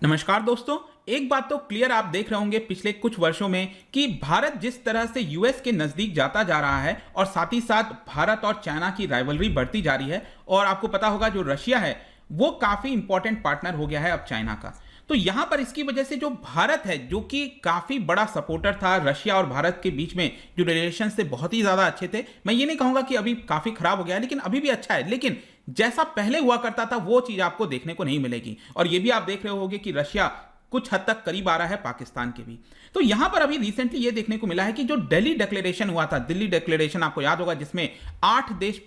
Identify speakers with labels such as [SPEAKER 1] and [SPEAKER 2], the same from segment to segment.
[SPEAKER 1] नमस्कार दोस्तों। एक बात तो क्लियर आप देख रहे होंगे पिछले कुछ वर्षों में कि भारत जिस तरह से यूएस के नजदीक जाता जा रहा है और साथ ही साथ भारत और चाइना की राइवलरी बढ़ती जा रही है। और आपको पता होगा जो रशिया है वो काफी इंपॉर्टेंट पार्टनर हो गया है अब चाइना का। तो यहां पर इसकी वजह से जो भारत है जो कि काफी बड़ा सपोर्टर था रशिया और भारत के बीच में जो रिलेशन थे बहुत ही ज्यादा अच्छे थे। मैं ये नहीं कहूंगा कि अभी काफी खराब हो गया है, लेकिन अभी भी अच्छा है। लेकिन जैसा पहले हुआ करता था वो चीज आपको देखने को नहीं मिलेगी। और ये भी आप देख रहे होंगे कि रशिया कुछ हद तक करीब आ रहा है पाकिस्तान के भी। तो यहां पर अभी रिसेंटली ये देखने को मिला है कि जो दिल्ली डिक्लेरेशन हुआ था, दिल्ली डिक्लेरेशन आपको याद होगा जिसमें 8 देश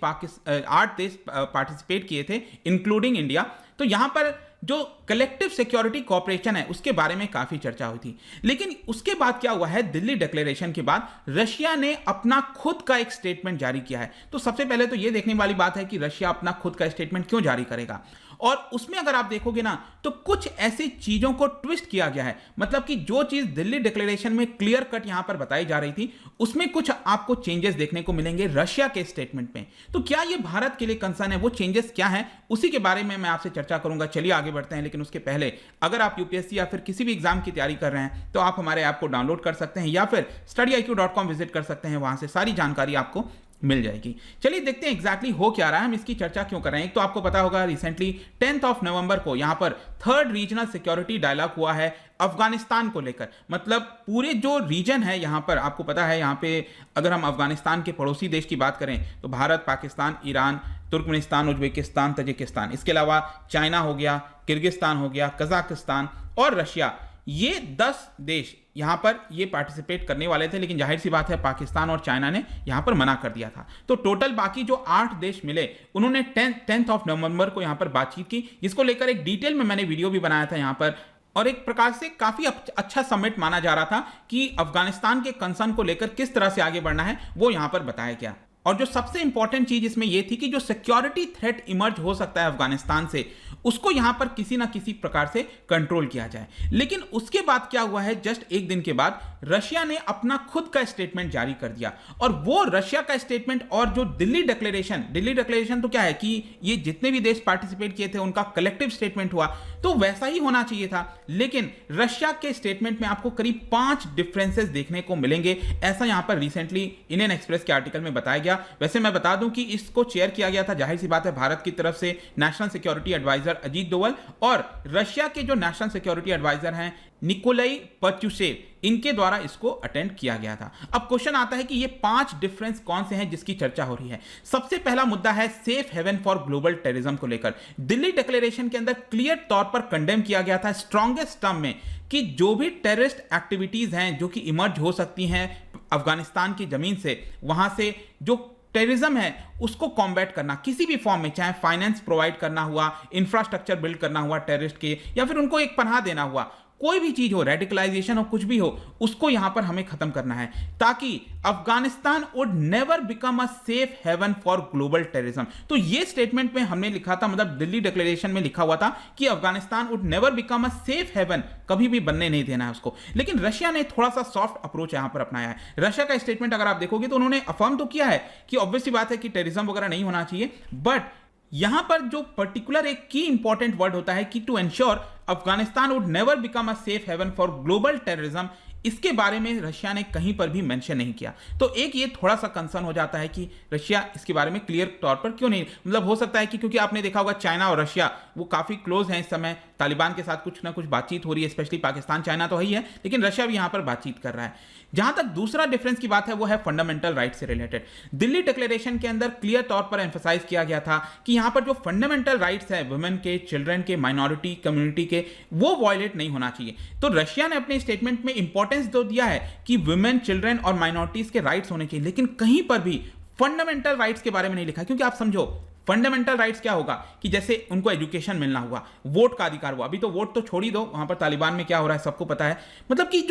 [SPEAKER 1] पार्टिसिपेट किए थे इंक्लूडिंग इंडिया। तो यहां पर जो कलेक्टिव सिक्योरिटी कॉपरेशन है उसके बारे में काफी चर्चा हुई थी। लेकिन उसके बाद क्या हुआ है, दिल्ली डिक्लेरेशन के बाद रशिया ने अपना खुद का एक स्टेटमेंट जारी किया है। तो सबसे पहले तो यह देखने वाली बात है कि रशिया अपना खुद का स्टेटमेंट क्यों जारी करेगा। और उसमें अगर आप देखोगे ना तो कुछ ऐसी चीजों को ट्विस्ट किया गया है। मतलब कि जो चीज दिल्ली डिक्लेरेशन में क्लियर कट यहां पर बताई जा रही थी उसमें कुछ आपको चेंजेस देखने को मिलेंगे रशिया के स्टेटमेंट में। तो क्या ये भारत के लिए कंसर्न है, वो चेंजेस क्या है, उसी के बारे में मैं आपसे चर्चा करूंगा। चलिए आगे बढ़ते हैं। लेकिन उसके पहले अगर आप यूपीएससी या फिर किसी भी एग्जाम की तैयारी कर रहे हैं तो आप हमारे ऐप को डाउनलोड कर सकते हैं या फिर studyIQ.com विजिट कर सकते हैं। वहां से सारी जानकारी आपको मिल जाएगी। चलिए देखते हैं एग्जैक्टली हो क्या रहा है, हम इसकी चर्चा क्यों कर रहे हैं। एक तो आपको पता होगा रिसेंटली 10 नवंबर को यहां पर 3rd रीजनल सिक्योरिटी डायलॉग हुआ है अफगानिस्तान को लेकर। मतलब पूरे जो रीजन है यहां पर आपको पता है, यहां पे अगर हम अफगानिस्तान के पड़ोसी देश की बात करें तो Bharat, Pakistan, Iran, Turkmenistan, Uzbekistan, Tajikistan, इसके अलावा चाइना हो गया, किर्गिस्तान हो गया, कजाकिस्तान और रशिया, ये 10 देश यहां पर ये पार्टिसिपेट करने वाले थे। लेकिन जाहिर सी बात है पाकिस्तान और चाइना ने यहां पर मना कर दिया था। तो टोटल बाकी जो 8 देश मिले उन्होंने 10 नवंबर को यहां पर बातचीत की, जिसको लेकर एक डिटेल में मैंने वीडियो भी बनाया था यहां पर। और एक प्रकार से काफी अच्छा समिट माना जा रहा था कि अफगानिस्तान के कंसर्न को लेकर किस तरह से आगे बढ़ना है वो यहां पर बताया गया। और जो सबसे इंपॉर्टेंट चीज इसमें यह थी कि जो सिक्योरिटी थ्रेट इमर्ज हो सकता है अफगानिस्तान से उसको यहां पर किसी ना किसी प्रकार से कंट्रोल किया जाए। लेकिन उसके बाद क्या हुआ है, जस्ट एक दिन के बाद रशिया ने अपना खुद का स्टेटमेंट जारी कर दिया। और वो रशिया का स्टेटमेंट और जो दिल्ली डिक्लेरेशन तो क्या है कि ये जितने भी देश पार्टिसिपेट किए थे उनका कलेक्टिव स्टेटमेंट हुआ, तो वैसा ही होना चाहिए था। लेकिन रशिया के स्टेटमेंट में आपको करीब 5 डिफरेंसेस देखने को मिलेंगे, ऐसा यहां पर रिसेंटली इंडियन एक्सप्रेस के आर्टिकल में बताया गया। वैसे मैं बता दूं कि इसको चेयर किया गया था, जाहिर सी बात है, भारत की तरफ से national security adviser Ajit Doval और रशिया के जो नेशनल सिक्योरिटी एडवाइजर हैं निकोलाई पत्रुशेव, इनके द्वारा इसको अटेंड किया गया था। अब क्वेश्चन आता है कि ये 5 डिफरेंस कौन से हैं जिसकी चर्चा हो रही है। सबसे पहला मुद्दा है safe haven for global terrorism को लेकर। दिल्ली डिक्लेरेशन के अंदर क्लियर तौर पर कंडेम किया गया था स्ट्रॉन्गेस्ट टर्म में कि जो भी टेररिस्ट एक्टिविटीज हैं जो कि इमर्ज हो सकती हैं अफगानिस्तान की जमीन से, वहां से जो टेररिज्म है उसको कॉम्बैट करना किसी भी फॉर्म में, चाहे फाइनेंस प्रोवाइड करना हुआ, इंफ्रास्ट्रक्चर बिल्ड करना हुआ टेररिस्ट के, या फिर उनको एक पनाह देना हुआ, कोई भी चीज हो, रेडिकलाइजेशन हो, कुछ भी हो, उसको यहां पर हमें खत्म करना है ताकि Afghanistan would never become a safe haven for global terrorism. तो ये स्टेटमेंट में हमने लिखा था, मतलब दिल्ली डिक्लेरेशन में लिखा हुआ था कि Afghanistan would never become a safe haven, कभी भी बनने नहीं देना है उसको। लेकिन रशिया ने थोड़ा सा सॉफ्ट अप्रोच यहां पर अपनाया है। रशिया का स्टेटमेंट अगर आप देखोगे तो उन्होंने अफर्म तो किया है कि ऑब्वियसली बात है कि टेररिज्म वगैरह नहीं होना चाहिए, बट यहां पर जो पर्टिकुलर एक की इंपॉर्टेंट वर्ड होता है कि to ensure Afghanistan would never become a safe haven for global terrorism, इसके बारे में रशिया ने कहीं पर भी मेंशन नहीं किया। तो एक ये थोड़ा सा कंसर्न हो जाता है कि रशिया इसके बारे में क्लियर तौर पर क्यों नहीं, मतलब हो सकता है कि क्योंकि आपने देखा होगा चाइना और रशिया वो काफी क्लोज हैं इस समय, तालिबान के साथ कुछ ना कुछ बातचीत हो रही है, स्पेशली पाकिस्तान, चाइना तो ही है, लेकिन रशिया भी यहां पर बातचीत कर रहा है। जहां तक दूसरा डिफरेंस की बात है वो है फंडामेंटल राइट से रिलेटेड। दिल्ली डिक्लेरेशन के अंदर क्लियर तौर पर एम्फसाइज किया गया था कि यहां पर जो फंडामेंटल राइट्स है वुमेन के, चिल्ड्रन के, माइनॉरिटी कम्युनिटी के, वो वायलेट नहीं होना चाहिए। तो रशिया ने अपने स्टेटमेंट में इंपॉर्टेंस तो दिया है कि वुमेन, चिल्ड्रन और माइनॉरिटीज के राइट्स होने चाहिए, लेकिन कहीं पर भी फंडामेंटल राइट्स के बारे में नहीं लिखा। क्योंकि आप समझो फंडामेंटल राइट्स क्या होगा कि जैसे उनको एजुकेशन मिलना हुआ, वोट का अधिकार हुआ, अभी तो वोट तो छोड़ ही दो, वहां पर तालिबान में क्या हो रहा है सबको पता है। मतलब कि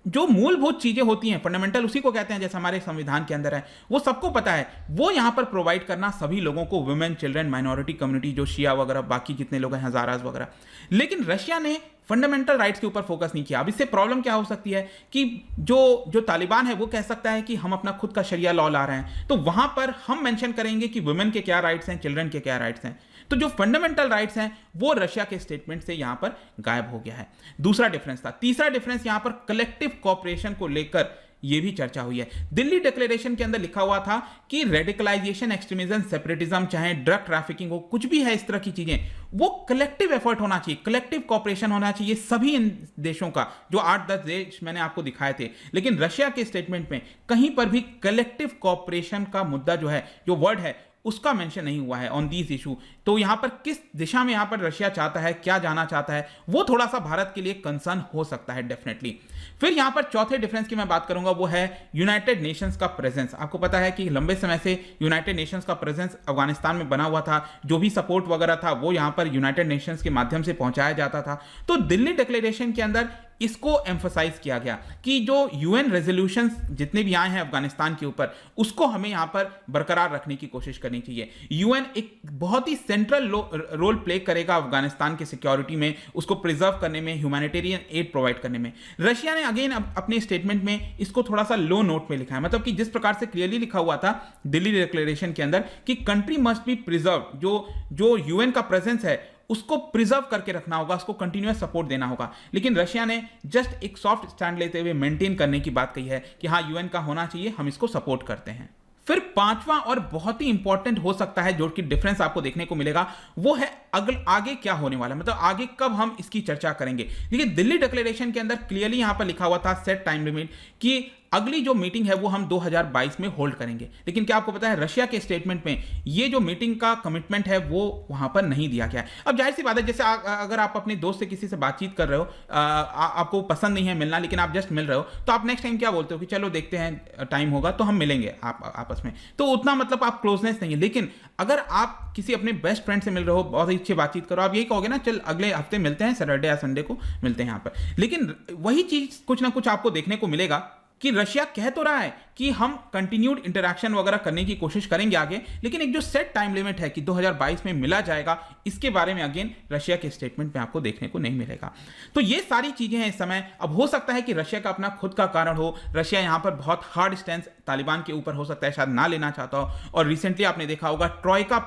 [SPEAKER 1] जो मूलभूत चीजें होती हैं फंडामेंटल, उसी को कहते हैं, जैसे हमारे संविधान के अंदर है, वो सबको पता है, वो यहां पर प्रोवाइड करना सभी लोगों को, वुमेन, चिल्ड्रन, माइनॉरिटी कम्युनिटी, जो शिया वगैरह, बाकी जितने लोग हैं, हजाराज वगैरह। लेकिन रशिया ने फंडामेंटल राइट्स के ऊपर फोकस नहीं किया। अब इससे प्रॉब्लम क्या हो सकती है कि जो तालिबान है वो कह सकता है कि हम अपना खुद का शरिया लॉ ला रहे हैं, तो वहां पर हम मेंशन करेंगे कि वुमेन के क्या राइट्स हैं, चिल्ड्रन के क्या राइट्स हैं। तो जो फंडामेंटल राइट्स हैं वो रशिया के स्टेटमेंट से यहां पर गायब हो गया है। दूसरा डिफरेंस था। तीसरा डिफरेंस यहां पर कलेक्टिव कोऑपरेशन को लेकर यह भी चर्चा हुई है। दिल्ली डिक्लेरेशन के अंदर लिखा हुआ था कि रेडिकलाइजेशन, एक्सट्रीमिज्म, सेपरेटिज्म, चाहे ड्रग ट्रैफिकिंग हो, कुछ भी है इस तरह की चीजें, वो कलेक्टिव एफर्ट होना चाहिए, कलेक्टिव कोऑपरेशन होना चाहिए सभी इन देशों का, जो 8-10 देश मैंने आपको दिखाए थे। लेकिन रशिया के स्टेटमेंट में कहीं पर भी कलेक्टिव कोऑपरेशन का मुद्दा जो है, जो वर्ड है, उसका मेंशन नहीं हुआ है ऑन दीज इशू। तो यहां पर किस दिशा में यहां पर रशिया चाहता है, क्या जाना चाहता है, वो थोड़ा सा भारत के लिए कंसर्न हो सकता है डेफिनेटली। फिर यहां पर चौथे डिफरेंस की मैं बात करूंगा, वो है यूनाइटेड नेशंस का प्रेजेंस। आपको पता है कि लंबे समय से यूनाइटेड नेशंस का प्रेजेंस अफगानिस्तान में बना हुआ था, जो भी सपोर्ट वगैरह था वो यहां पर यूनाइटेड नेशंस के माध्यम से पहुंचाया जाता था। तो दिल्ली डिक्लेरेशन के अंदर इसको एम्फसाइज किया गया कि जो यूएन रेजोल्यूशंस जितने भी आए हैं अफगानिस्तान के ऊपर, उसको हमें यहां पर बरकरार रखने की कोशिश करनी चाहिए। यूएन एक बहुत ही सेंट्रल रोल प्ले करेगा अफगानिस्तान के सिक्योरिटी में, उसको प्रिजर्व करने में, ह्यूमैनिटेरियन एड प्रोवाइड करने में। रशिया ने अगेन अपने स्टेटमेंट में इसको थोड़ा सा लो नोट में लिखा है, मतलब कि जिस प्रकार से क्लियरली लिखा हुआ था दिल्ली डिक्लेरेशन के अंदर कि कंट्री मस्ट बी प्रिजर्व, जो यूएन का प्रेजेंस है उसको प्रिजर्व करके रखना होगा, उसको कंटिन्यूअस सपोर्ट देना होगा। लेकिन रशिया ने जस्ट एक सॉफ्ट स्टैंड लेते हुए मेंटेन करने की बात कही है कि हाँ यूएन का होना चाहिए, हम इसको सपोर्ट करते हैं। फिर पांचवा और बहुत ही इंपॉर्टेंट हो सकता है जो कि डिफरेंस आपको देखने को मिलेगा, वो है आगे क्या होने वाला है, मतलब आगे कब हम इसकी चर्चा करेंगे। देखिए दिल्ली डिक्लेरेशन के अंदर क्लियरली यहां पर लिखा हुआ था सेट टाइम लिमिट कि अगली जो मीटिंग है वो हम 2022 में होल्ड करेंगे। लेकिन क्या आपको पता है रशिया के स्टेटमेंट में ये जो मीटिंग का कमिटमेंट है वो वहां पर नहीं दिया गया है। अब जाहिर सी बात है, जैसे अगर आप अपने दोस्त से किसी से बातचीत कर रहे हो, आपको पसंद नहीं है मिलना, लेकिन आप जस्ट मिल रहे हो, तो आप नेक्स्ट टाइम क्या बोलते हो कि चलो देखते हैं टाइम होगा तो हम मिलेंगे आपस में, तो उतना मतलब आप क्लोजनेस नहीं है। लेकिन अगर आप किसी अपने बेस्ट फ्रेंड से मिल रहे हो, बहुत ही अच्छी बातचीत करो, आप यही कहोगे ना चल अगले हफ्ते मिलते हैं, सैटरडे या संडे को मिलते हैं यहाँ पर। लेकिन वही चीज कुछ ना कुछ आपको देखने को मिलेगा कि रशिया कह तो रहा है कि हम कंटिन्यूड इंटरैक्शन वगैरह करने की कोशिश करेंगे आगे, लेकिन एक जो सेट टाइम लिमिट है कि 2022 में मिला जाएगा, इसके बारे में अगेन रशिया के स्टेटमेंट में आपको देखने को नहीं मिलेगा। तो ये सारी चीजें हैं इस समय। अब हो सकता है कि रशिया का अपना खुद का कारण हो, रशिया यहां पर बहुत हार्ड स्टैंड तालिबान के ऊपर हो सकता है शायद ना लेना चाहता हो। और रिसेंटली आपने देखा होगा ट्रॉयका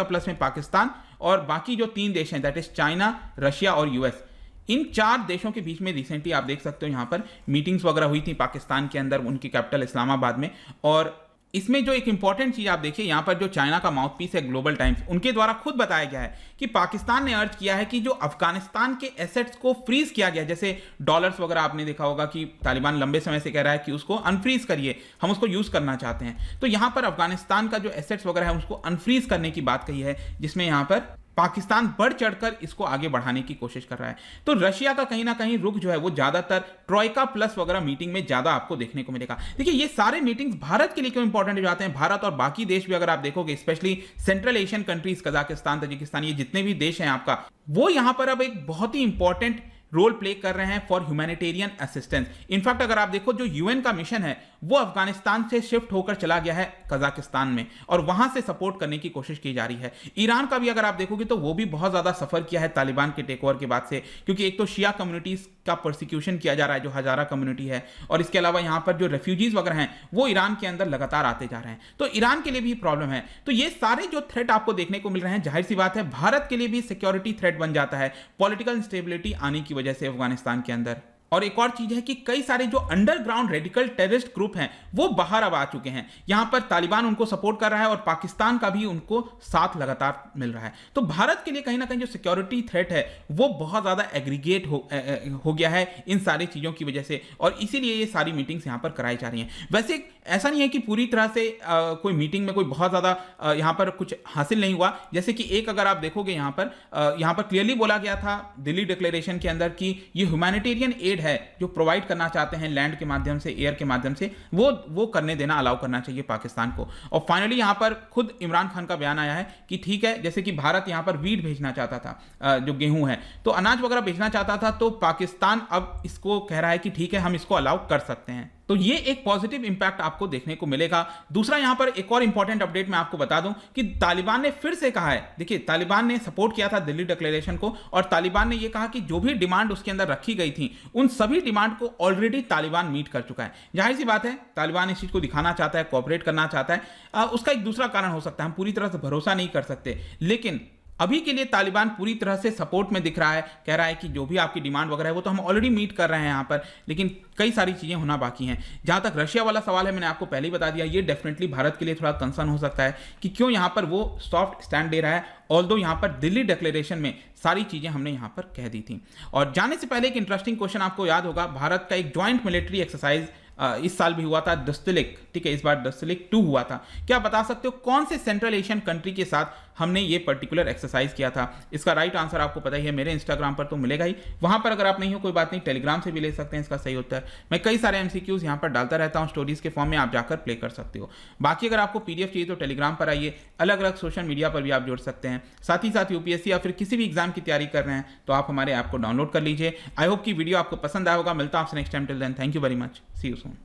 [SPEAKER 1] प्लस में पाकिस्तान और बाकी जो 3 देश हैं, दैट इज चाइना, रशिया और यूएस, इन 4 देशों के बीच में रिसेंटली आप देख सकते हो यहां पर मीटिंग्स वगैरह हुई थी पाकिस्तान के अंदर, उनकी कैपिटल इस्लामाबाद में। और इसमें जो एक इंपॉर्टेंट चीज आप देखिए यहां पर, जो चाइना का माउथपीस है ग्लोबल टाइम्स, उनके द्वारा खुद बताया गया है कि पाकिस्तान ने अर्ज किया है कि जो अफगानिस्तान के एसेट्स को फ्रीज किया गया, जैसे डॉलर्स वगैरह आपने देखा होगा कि तालिबान लंबे समय से कह रहा है कि उसको अनफ्रीज करिए, हम उसको यूज करना चाहते हैं। तो यहां पर अफगानिस्तान का जो एसेट्स वगैरह है उसको अनफ्रीज करने की बात कही है, जिसमें यहां पर पाकिस्तान बढ़ चढ़कर इसको आगे बढ़ाने की कोशिश कर रहा है। तो रशिया का कहीं ना कहीं रुख जो है वो ज्यादातर ट्रॉयका प्लस वगैरह मीटिंग में ज्यादा आपको देखने को मिलेगा। देखिए ये सारे मीटिंग्स भारत के लिए क्यों इंपॉर्टेंट हो जाते हैं, भारत और बाकी देश भी अगर आप देखोगे, specially central Asian countries, Kazakhstan, Tajikistan, ये जितने भी देश हैं आपका, वो यहां पर अब एक बहुत ही इंपॉर्टेंट रोल प्ले कर रहे हैं फॉर ह्यूमैनिटेरियन असिस्टेंस। इनफैक्ट अगर आप देखो जो यूएन का मिशन है वो अफगानिस्तान से शिफ्ट होकर चला गया है कजाकिस्तान में, और वहां से सपोर्ट करने की कोशिश की जा रही है। ईरान का भी अगर आप देखोगे तो वो भी बहुत ज्यादा सफर किया है तालिबान के टेक ओवर के बाद से, क्योंकि एक तो शिया कम्युनिटीज का प्रोसिक्यूशन किया जा रहा है, जो हजारा कम्युनिटी है, और इसके अलावा यहां पर जो रेफ्यूजीज वगैरह हैं वो ईरान के अंदर लगातार आते जा रहे हैं, तो ईरान के लिए भी प्रॉब्लम है। तो ये सारे जो थ्रेट आपको देखने को मिल रहे हैं, जाहिर सी बात है भारत के लिए भी सिक्योरिटी थ्रेट बन जाता है पॉलिटिकल इंस्टेबिलिटी आने की वजह से अफगानिस्तान के अंदर। और एक और चीज है कि कई सारे जो अंडरग्राउंड रेडिकल टेररिस्ट ग्रुप हैं वो बाहर अब आ चुके हैं, यहां पर तालिबान उनको सपोर्ट कर रहा है और पाकिस्तान का भी उनको साथ लगातार मिल रहा है। तो भारत के लिए कहीं ना कहीं जो सिक्योरिटी थ्रेट है वो बहुत ज्यादा एग्रीगेट हो गया है इन सारी चीजों की वजह से, और इसीलिए ये सारी मीटिंग्स यहां पर कराई जा रही हैं। वैसे ऐसा नहीं है कि पूरी तरह से कोई मीटिंग में कोई बहुत ज्यादा यहां पर कुछ हासिल नहीं हुआ। जैसे कि एक अगर आप देखोगे यहां पर क्लियरली बोला गया था दिल्ली डिक्लेरेशन के अंदर कि ये ह्यूमैनिटेरियन एड है जो प्रोवाइड करना चाहते हैं लैंड के माध्यम से, एयर के माध्यम से, वो करने देना, अलाउ करना चाहिए पाकिस्तान को। और फाइनली यहां पर खुद इमरान खान का बयान आया है कि ठीक है, जैसे कि भारत यहां पर वीट भेजना चाहता था, जो गेहूं है, तो अनाज वगैरह भेजना चाहता था, तो पाकिस्तान अब इसको कह रहा है कि ठीक है हम इसको अलाउ कर सकते हैं। तो ये एक पॉजिटिव इंपैक्ट आपको देखने को मिलेगा। दूसरा यहां पर एक और इंपॉर्टेंट अपडेट मैं आपको बता दूं कि तालिबान ने फिर से कहा है, देखिए तालिबान ने सपोर्ट किया था दिल्ली डिक्लेरेशन को, और तालिबान ने यह कहा कि जो भी डिमांड उसके अंदर रखी गई थी उन सभी डिमांड को ऑलरेडी तालिबान मीट कर चुका है। जाहिर सी बात है तालिबान इस चीज को दिखाना चाहता है, कोऑपरेट करना चाहता है। उसका एक दूसरा कारण हो सकता है, हम पूरी तरह से भरोसा नहीं कर सकते, लेकिन अभी के लिए तालिबान पूरी तरह से सपोर्ट में दिख रहा है, कह रहा है कि जो भी आपकी डिमांड वगैरह है वो तो हम ऑलरेडी मीट कर रहे हैं यहाँ पर, लेकिन कई सारी चीज़ें होना बाकी हैं। जहाँ तक रशिया वाला सवाल है, मैंने आपको पहले ही बता दिया, ये डेफिनेटली भारत के लिए थोड़ा कंसर्न हो सकता है कि क्यों यहाँ पर वो सॉफ्ट स्टैंड दे रहा है, ऑल्दो यहाँ पर दिल्ली डिक्लेरेशन में सारी चीज़ें हमने यहाँ पर कह दी थी। और जाने से पहले एक इंटरेस्टिंग क्वेश्चन आपको याद होगा, भारत का एक ज्वाइंट मिलिट्री एक्सरसाइज इस साल भी हुआ था, दस्तलिक, ठीक है, इस बार दस्तलिक 2 हुआ था। क्या बता सकते हो कौन से सेंट्रल एशियन कंट्री के साथ हमने ये पर्टिकुलर एक्सरसाइज किया था? इसका राइट आंसर आपको पता ही है, मेरे इंस्टाग्राम पर तो मिलेगा ही, वहां पर अगर आप नहीं हो कोई बात नहीं, टेलीग्राम से भी ले सकते हैं, इसका सही होता है। मैं कई सारे एमसीक्यूज यहाँ पर डालता रहता हूँ स्टोरीज के फॉर्म में, आप जाकर प्ले कर सकते हो। बाकी अगर आपको पीडीएफ चाहिए तो टेलीग्राम पर आइए, अलग अलग सोशल मीडिया पर भी आप जुड़ सकते हैं। साथ ही साथ यूपीएससी या फिर किसी भी एग्जाम की तैयारी कर रहे हैं तो आप हमारे ऐप को डाउनलोड कर लीजिए। आई होप की वीडियो आपको पसंद आया होगा। मिलता हूं आपसे next time, till then thank you very much, see you soon.